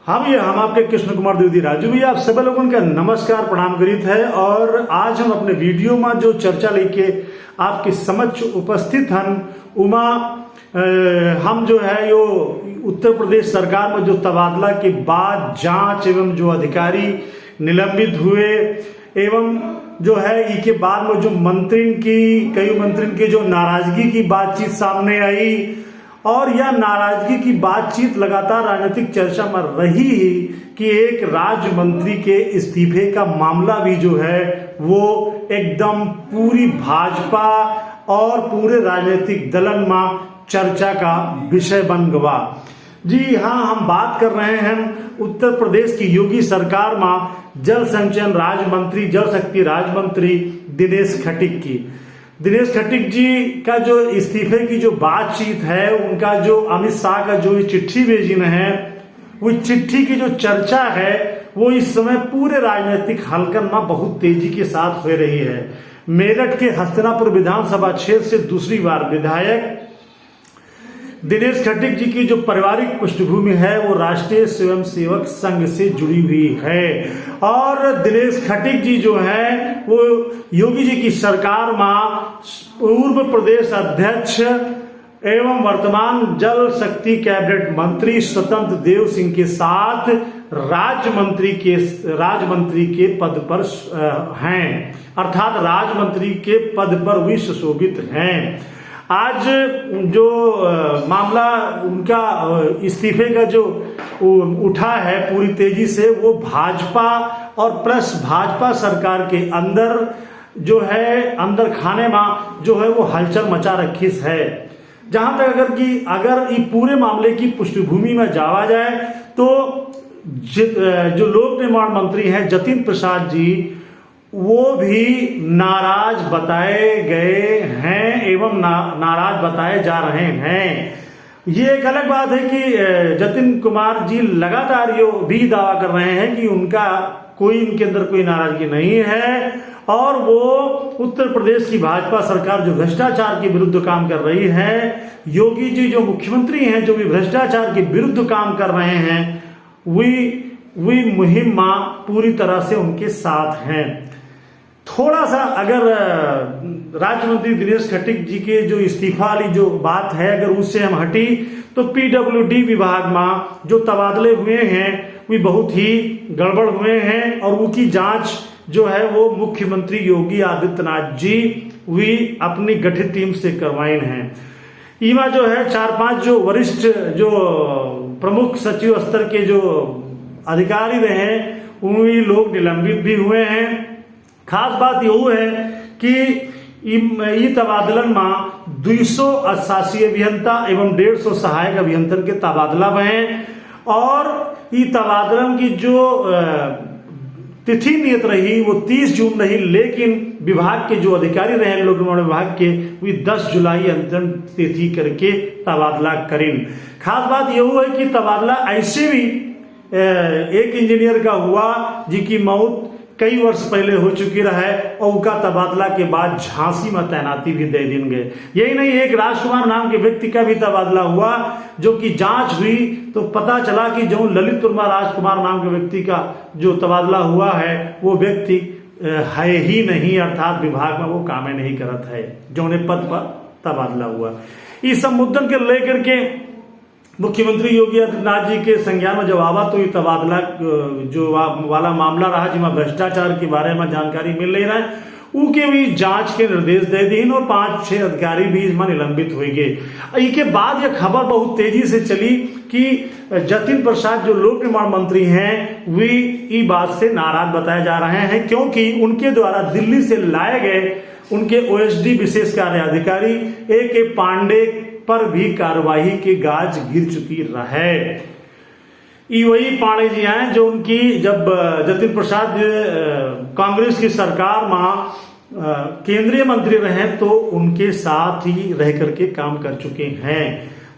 हम आपके कृष्ण कुमार द्विवेदी राजू भी आप सभी लोगों का नमस्कार प्रणाम करित है। और आज हम अपने वीडियो में जो चर्चा लेके आपके समक्ष उपस्थित हैं उमा हम जो है यो उत्तर प्रदेश सरकार में जो तबादला के बाद जांच एवं जो अधिकारी निलंबित हुए एवं जो है इसके बाद में जो कई मंत्रियों की जो नाराजगी की बातचीत सामने आई और यह नाराजगी की बातचीत लगातार राजनीतिक चर्चा में रही कि एक राज्य मंत्री के इस्तीफे का मामला भी जो है वो एकदम पूरी भाजपा और पूरे राजनीतिक दलन में चर्चा का विषय बन गया। जी हाँ, हम बात कर रहे हैं उत्तर प्रदेश की योगी सरकार में जल संचयन राज्य मंत्री, जल शक्ति राज्य मंत्री दिनेश खटीक की। दिनेश खटीक जी का जो इस्तीफे की जो बातचीत है, उनका जो अमित शाह का जो चिट्ठी भेजी है, वो चिट्ठी की जो चर्चा है वो इस समय पूरे राजनीतिक हलकन में बहुत तेजी के साथ हो रही है। मेरठ के हस्तिनापुर विधानसभा क्षेत्र से दूसरी बार विधायक दिनेश खटीक जी की जो पारिवारिक पृष्ठभूमि है वो राष्ट्रीय स्वयंसेवक संघ से जुड़ी हुई है और दिनेश खटीक जी जो है वो योगी जी की सरकार में पूर्व प्रदेश अध्यक्ष एवं वर्तमान जल शक्ति कैबिनेट मंत्री स्वतंत्र देव सिंह के साथ राज्य मंत्री के पद पर हैं, अर्थात राज्य मंत्री के पद पर भी सुशोभित हैं। आज जो मामला उनका इस्तीफे का जो उठा है पूरी तेजी से, वो भाजपा और प्लस भाजपा सरकार के अंदर जो है अंदर खाने में जो है वो हलचल मचा रखी है। जहां तक अगर ये पूरे मामले की पृष्ठभूमि में जावा जाए तो जो लोक निर्माण मंत्री हैं जतिन प्रसाद जी, वो भी नाराज बताए गए हैं एवं नाराज बताए जा रहे हैं। ये एक अलग बात है कि जतिन कुमार जी लगातार ये भी दावा कर रहे हैं कि इनके अंदर कोई नाराजगी नहीं है और वो उत्तर प्रदेश की भाजपा सरकार जो भ्रष्टाचार के विरुद्ध काम कर रही है, योगी जी जो मुख्यमंत्री हैं जो भी भ्रष्टाचार के विरुद्ध काम कर रहे हैं, वी मुहिम में पूरी तरह से उनके साथ हैं। थोड़ा सा अगर राज्य मंत्री दिनेश खटीक जी के जो इस्तीफा वाली जो बात है अगर उससे हम हटी तो पीडब्ल्यूडी विभाग में जो तबादले हुए हैं वे बहुत ही गड़बड़ हुए हैं और उनकी जांच जो है वो मुख्यमंत्री योगी आदित्यनाथ जी वी अपनी गठित टीम से करवाए हैं। इमा जो है 4-5 जो वरिष्ठ जो प्रमुख सचिव स्तर के जो अधिकारी रहे उन लोग निलंबित भी हुए हैं। खास बात यह है कि ये तबादलन में 288 अभियंता एवं 150 सहायक अभियंता के तबादला हुए और ये तबादलन की जो तिथि नियत रही वो 30 जून रही, लेकिन विभाग के जो अधिकारी रहे लोक निर्माण विभाग के वे 10 जुलाई अंतिम तिथि करके तबादला करें। खास बात यह है कि तबादला ऐसे भी एक इंजीनियर का हुआ जिनकी मौत कई वर्ष पहले हो चुकी रहे और उनका तबादला के बाद झांसी में तैनाती भी दे दी गए। यही नहीं, एक राजकुमार नाम के व्यक्ति का भी तबादला हुआ जो कि जांच हुई तो पता चला कि जो ललित वर्मा राजकुमार नाम के व्यक्ति का जो तबादला हुआ है वो व्यक्ति है ही नहीं, अर्थात विभाग में वो काम नहीं करत है जो उन्हें पद पर तबादला हुआ। इस सब मुद्दन के लेकर के मुख्यमंत्री योगी आदित्यनाथ जी के संज्ञान में जब आवा तो ये तबादला जो वाला मामला रहा जिसमें भ्रष्टाचार के बारे में जानकारी मिल रही है, उनके भी जांच के निर्देश दे दी और 5-6 अधिकारी भी इसमें निलंबित हो गए। इसके बाद यह खबर बहुत तेजी से चली कि जतिन प्रसाद जो लोक निर्माण मंत्री हैं वे इस बात से नाराज बताए जा रहे हैं क्योंकि उनके द्वारा दिल्ली से लाए गए उनके ओएसडी विशेष कार्य अधिकारी ए.के. पांडे पर भी कार्रवाई के गाज गिर चुकी रहे। वही पांडे जी हैं जो उनकी जब जतिन प्रसाद कांग्रेस की सरकार में केंद्रीय मंत्री रहे तो उनके साथ ही रह करके काम कर चुके हैं।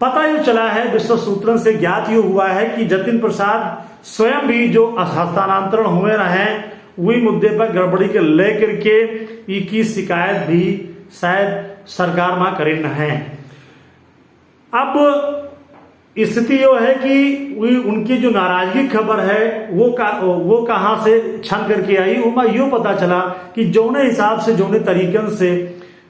पता ये चला है, विश्व सूत्रों से ज्ञात ये हुआ है कि जतिन प्रसाद स्वयं भी जो हस्तांतरण हुए रहे वही मुद्दे पर गड़बड़ी के लेकर के इसकी शिकायत भी शायद सरकार में करें है। अब स्थिति यो है कि उनकी जो नाराजगी खबर है वो कहाँ से छन करके आई। उमा यो पता चला कि जौने हिसाब से जौने तरीकन से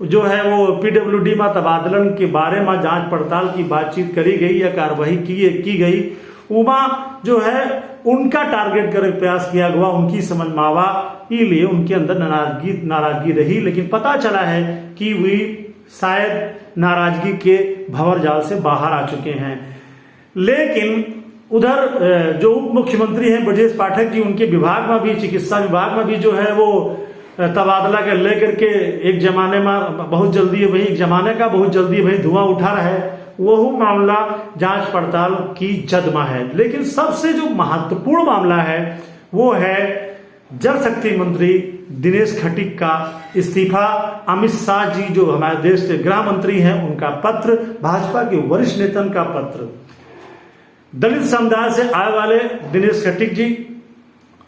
जो है वो PWD में तबादलन के बारे में जांच पड़ताल की बातचीत करी गई या कार्रवाई की गई, उमा जो है उनका टारगेट कर प्रयास किया गया, उनकी समझ मावा लिए उनके अंदर नाराजगी रही। लेकिन पता चला है कि वे शायद नाराजगी के भंवर जाल से बाहर आ चुके हैं। लेकिन उधर जो उप मुख्यमंत्री हैं ब्रजेश पाठक जी, उनके विभाग में भी, चिकित्सा विभाग में भी जो है वो तबादला के लेकर के एक जमाने में बहुत जल्दी वही जमाने का बहुत जल्दी वही धुआं उठा रहा है, वह मामला जांच पड़ताल की जद में है। लेकिन सबसे जो महत्वपूर्ण मामला है वो है जल शक्ति मंत्री दिनेश खटीक का इस्तीफा, अमित शाह जी जो हमारे देश के गृह मंत्री हैं उनका पत्र, भाजपा के वरिष्ठ नेता का पत्र। दलित समुदाय से आए वाले दिनेश खटीक जी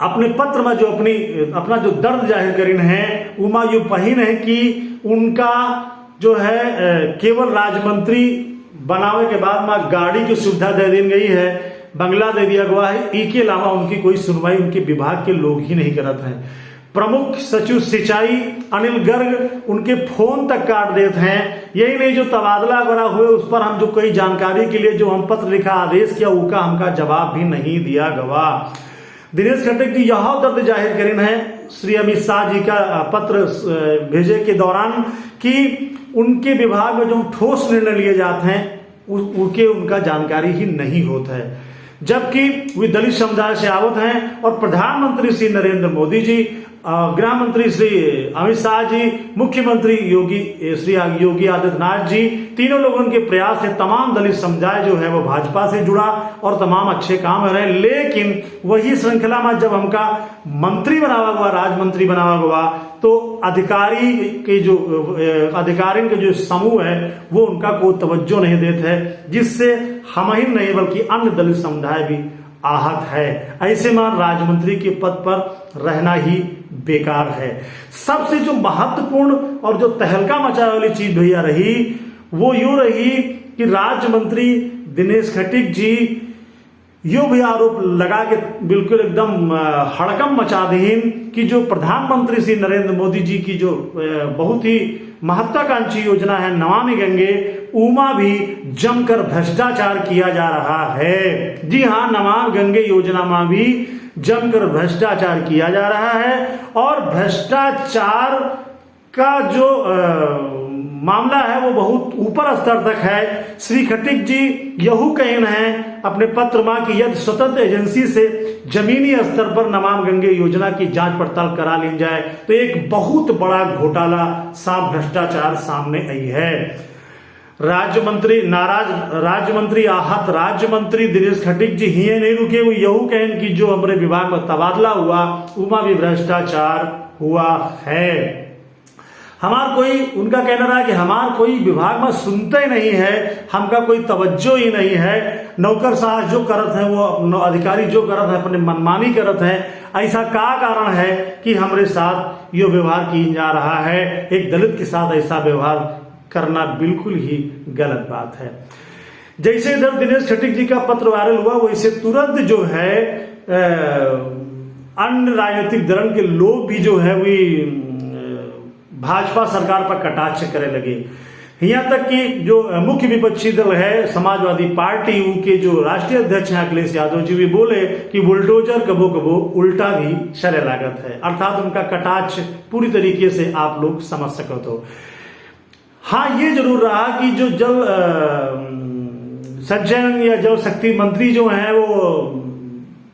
अपने पत्र में जो अपना जो दर्द जाहिर करीन है, उमा यो पहिन है कि उनका जो है केवल राज्यमंत्री बनावे के बाद में गाड़ी की सुविधा दे दी गई है, बंगला दे दिया गया है, इसके अलावा उनकी कोई सुनवाई उनके विभाग के लोग ही नहीं करते हैं। प्रमुख सचिव सिंचाई अनिल गर्ग उनके फोन तक काट देते हैं। यही नहीं, जो तबादला वगैरह हुए उस पर हम जो कोई जानकारी के लिए जो हम पत्र लिखा, आदेश किया, उसका हमका जवाब भी नहीं दिया गवा। दिनेश खटीक जी यह दर्द जाहिर करीन है श्री अमित शाह जी का पत्र भेजे के दौरान कि उनके विभाग में जो ठोस निर्णय लिए जाते हैं उनके उनका जानकारी ही नहीं होता है, जबकि वे दलित समुदाय से आवत हैं और प्रधानमंत्री श्री नरेंद्र मोदी जी, गृह मंत्री श्री अमित शाह जी, मुख्यमंत्री श्री योगी आदित्यनाथ जी, तीनों लोगों के प्रयास से तमाम दलित समुदाय जो है वो भाजपा से जुड़ा और तमाम अच्छे काम हो रहे हैं। लेकिन वही श्रृंखला में जब हमका मंत्री बनावा हुआ, राजमंत्री बनावा हुआ, तो अधिकारियों के जो समूह है वो उनका कोई तवज्जो नहीं देते है, जिससे हम ही नहीं बल्कि अन्य दलित समुदाय भी आहत है। ऐसे में राज्यमंत्री के पद पर रहना ही बेकार है। सबसे जो महत्वपूर्ण और जो तहलका मचाने वाली चीज भैया रही वो यूं रही कि राज्य मंत्री दिनेश खटीक जी यो भी आरोप लगा के बिल्कुल एकदम हड़कम मचा दीन कि जो प्रधानमंत्री श्री नरेंद्र मोदी जी की जो बहुत ही महत्वाकांक्षी योजना है नमामि गंगे, उमा भी जमकर भ्रष्टाचार किया जा रहा है। जी हाँ, नमामि गंगे योजना में भी जमकर भ्रष्टाचार किया जा रहा है और भ्रष्टाचार का जो मामला है वो बहुत ऊपर स्तर तक है। श्री खटीक जी यहू कहना है अपने पत्र में कि यदि स्वतंत्र एजेंसी से जमीनी स्तर पर नमामि गंगे योजना की जांच पड़ताल करा ली जाए तो एक बहुत बड़ा घोटाला सा भ्रष्टाचार सामने आई है। राज्य मंत्री आहत, राज्य मंत्री दिनेश खटीक जी ही नहीं रुके, वो यहू कहन कि जो हमारे विभाग में तबादला हुआ उमा भी भ्रष्टाचार हुआ है। हमार कोई, उनका कहना रहा कि हमार कोई विभाग में सुनते ही नहीं है, हमका कोई तवज्जो ही नहीं है, नौकरशाह जो करत है वो अधिकारी जो करत है अपने मनमानी करत है। ऐसा क्या कारण है कि हमारे साथ ये व्यवहार किया जा रहा है? एक दलित के साथ ऐसा व्यवहार करना बिल्कुल ही गलत बात है। जैसे इधर दिनेश खटीक जी का पत्र वायरल हुआ वैसे तुरंत जो है अन्य राजनीतिक दल के लोग भी जो है वे भाजपा सरकार पर कटाक्ष करे लगे। यहाँ तक कि जो मुख्य विपक्षी दल है समाजवादी पार्टी के जो राष्ट्रीय अध्यक्ष हैं अखिलेश यादव जी भी बोले कि बुलडोजर कबो कबो उल्टा भी चले लागत है, अर्थात उनका कटाक्ष पूरी तरीके से आप लोग समझ सकते हो। हाँ, ये जरूर रहा कि जो जल संचयन या जल शक्ति मंत्री जो हैं वो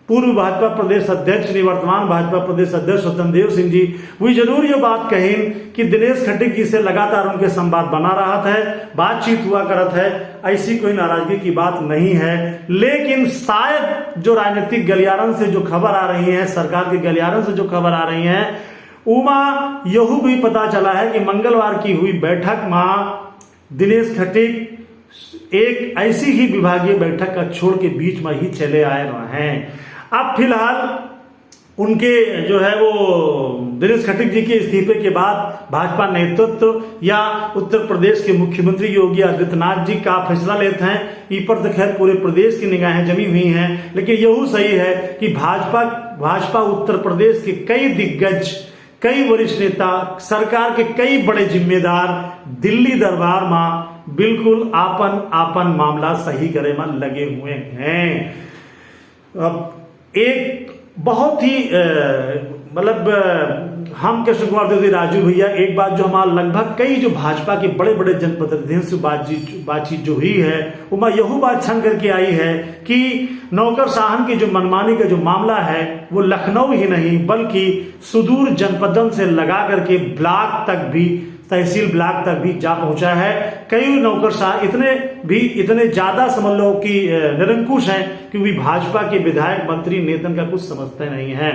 पूर्व भाजपा प्रदेश अध्यक्ष निवर्तमान भाजपा प्रदेश अध्यक्ष स्वतंत्र देव सिंह जी, वे जरूर ये बात कहें कि दिनेश खटीक जी से लगातार उनके संवाद बना रहा है, बातचीत हुआ करत है, ऐसी कोई नाराजगी की बात नहीं है। लेकिन शायद जो राजनीतिक गलियारन से जो खबर आ रही है, सरकार के गलियारन से जो खबर आ रही है, उमा यहू भी पता चला है कि मंगलवार की हुई बैठक में दिनेश खटीक एक ऐसी ही विभागीय बैठक का छोड़ के बीच में ही चले आए हैं। अब फिलहाल उनके जो है वो दिनेश खटीक जी के इस्तीफे के बाद भाजपा नेतृत्व या उत्तर प्रदेश के मुख्यमंत्री योगी आदित्यनाथ जी का फैसला लेते हैं। इस पर तो खैर पूरे प्रदेश की निगाहें जमी हुई हैं, लेकिन यही सही है कि भाजपा उत्तर प्रदेश के कई दिग्गज, कई वरिष्ठ नेता, सरकार के कई बड़े जिम्मेदार दिल्ली दरबार में बिल्कुल आपन मामला सही करे में लगे हुए हैं। अब एक बहुत ही हम कृष्ण कुमार द्विवेदी राजू भैया, एक बात जो हमारा लगभग कई जो भाजपा के बड़े बड़े जनप्रतिनिधियों से बातचीत जो हुई है, वो यही बात छन करके आई है कि नौकरशाहन की जो मनमानी का जो मामला है वो लखनऊ ही नहीं बल्कि सुदूर जनपदन से लगा करके ब्लॉक तक भी, तहसील ब्लॉक तक भी जा पहुंचा है। कई नौकरशाह इतने ज्यादा समझ लो कि निरंकुश हैं क्योंकि भाजपा के विधायक, मंत्री, नेतन का कुछ समझते नहीं है।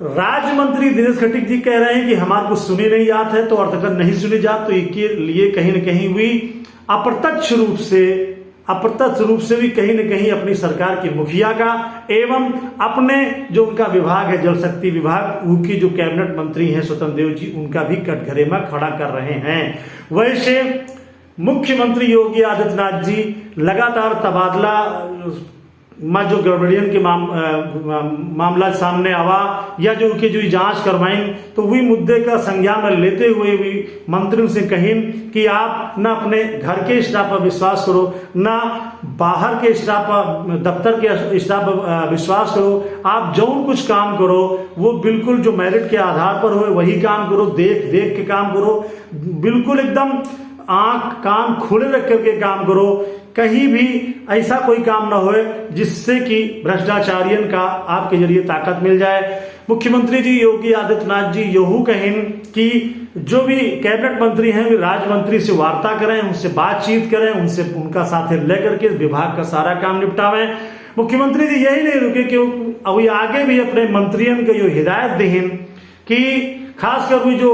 राज्य मंत्री दिनेश खटीक जी कह रहे हैं कि हमारे कुछ सुने नहीं जात है, तो अर्थकर नहीं सुनी जात, तो इसके लिए कहीं न कहीं हुई अप्रत्यक्ष रूप से भी कहीं न कहीं अपनी सरकार के मुखिया का एवं अपने जो उनका विभाग है जल शक्ति विभाग, उनके जो कैबिनेट मंत्री हैं स्वतंत्र देव जी, उनका भी कटघरे में खड़ा कर रहे हैं। वैसे मुख्यमंत्री योगी आदित्यनाथ जी लगातार तबादला में जो गड़बड़ियन के मामला सामने आवा या जो उनकी जो जांच करवाई, तो वही मुद्दे का संज्ञान में लेते हुए भी मंत्रियों से कहीं कि आप ना अपने घर के स्टाफ पर विश्वास करो, ना बाहर के स्टाफ पर, दफ्तर के स्टाफ पर विश्वास करो। आप जो कुछ काम करो वो बिल्कुल जो मेरिट के आधार पर हो वही काम करो, देख के काम करो, बिल्कुल एकदम आंख कान खुले रख करके काम करो। कहीं भी ऐसा कोई काम ना होए जिससे कि भ्रष्टाचारियन का आपके जरिए ताकत मिल जाए। मुख्यमंत्री जी योगी आदित्यनाथ जी यहू कहें कि जो भी कैबिनेट मंत्री हैं वे राज्य मंत्री से वार्ता करें, उनसे बातचीत करें, उनका साथ लेकर के विभाग का सारा काम निपटावें। मुख्यमंत्री जी यही नहीं रुके कि अभी आगे भी अपने मंत्रियों को जो हिदायत दें कि खासकर भी जो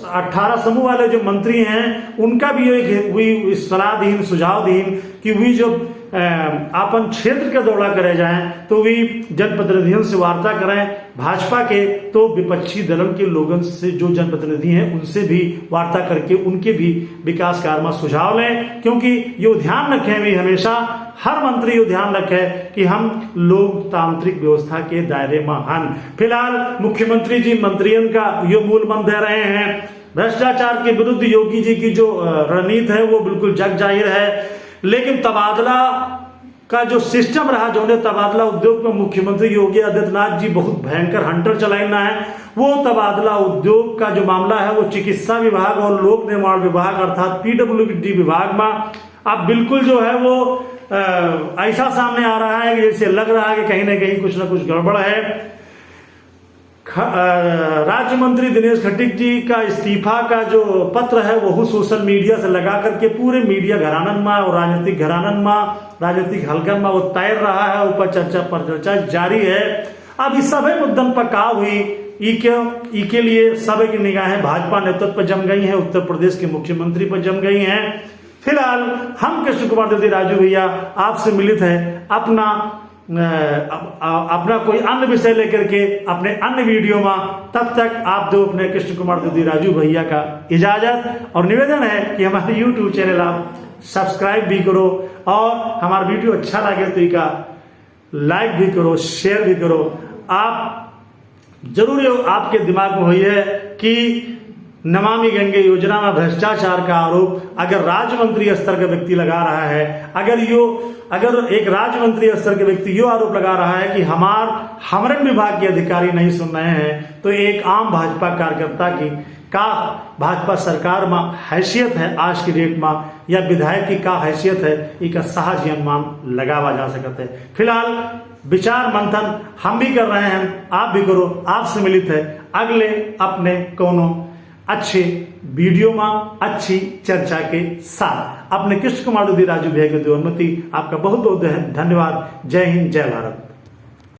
18 समूह वाले जो मंत्री हैं उनका भी एक सलाह दीन, सुझाव दीन कि वी जो अपन क्षेत्र का दौरा करे जाएं तो वी जनप्रतिनिधियों से वार्ता करें, भाजपा के तो विपक्षी दलों के लोगों से जो जनप्रतिनिधि हैं उनसे भी वार्ता करके उनके भी विकास कार्य में सुझाव लें। क्योंकि ये ध्यान रखें भी हमेशा हर मंत्री ये ध्यान रखे कि हम लोकतांत्रिक व्यवस्था के दायरे में हन। फिलहाल मुख्यमंत्री जी मंत्रियों का ये मूल मंत्र दे रहे हैं। भ्रष्टाचार के विरुद्ध योगी जी की जो रणनीति है वो बिल्कुल जग जाहिर है, लेकिन तबादला का जो सिस्टम रहा, जो तबादला उद्योग में मुख्यमंत्री योगी आदित्यनाथ जी बहुत भयंकर हंटर चलाना है, वो तबादला उद्योग का जो मामला है वो चिकित्सा विभाग और लोक निर्माण विभाग अर्थात पीडब्ल्यूडी विभाग में अब बिल्कुल जो है वो ऐसा सामने आ रहा है कि जैसे लग रहा है कि कहीं ना कहीं कुछ ना कुछ गड़बड़ है। राज्य मंत्री दिनेश खटीक जी का इस्तीफा का जो पत्र है वो सोशल मीडिया से लगा करके पूरे मीडिया घरानन में और राजनीतिक घरानन में, राजनीतिक हलकन में वो तैर रहा है, ऊपर चर्चा जारी है। अब इस सभी मुद्दन पर का हुई के लिए सभी की निगाहें भाजपा नेतृत्व पर जम गई हैं, उत्तर प्रदेश के मुख्यमंत्री पर जम गई हैं। फिलहाल हम कृष्ण कुमार द्विवेदी राजू भैया आपसे मिलित है अपना कोई अन्य विषय लेकर के अपने अन्य वीडियो में। तब तक आप दो अपने कृष्ण कुमार द्विवेदी राजू भैया का इजाजत और निवेदन है कि हमारे YouTube चैनल आप सब्सक्राइब भी करो और हमारा वीडियो अच्छा लगे तो इका लाइक भी करो, शेयर भी करो। आप जरूर आपके दिमाग में हुई है कि नमामि गंगे योजना में भ्रष्टाचार का आरोप अगर राज्य मंत्री स्तर का व्यक्ति लगा रहा है, अगर एक राज्य मंत्री स्तर के व्यक्ति यो आरोप लगा रहा है कि हमारे विभाग के अधिकारी नहीं सुन रहे हैं, तो एक आम भाजपा कार्यकर्ता की का भाजपा सरकार में हैसियत है आज की डेट में, या विधायक की का हैसियत है, एक सहज अनुमान लगावा जा सकता है। फिलहाल विचार मंथन हम भी कर रहे हैं, आप भी करो। आपसे मिलित है अगले अपने कोनो अच्छे वीडियो में अच्छी चर्चा के साथ। अपने कृष्ण कुमार द्विवेदी राजू भैया की अनुमति आपका बहुत बहुत धन्यवाद। जय हिंद, जय भारत।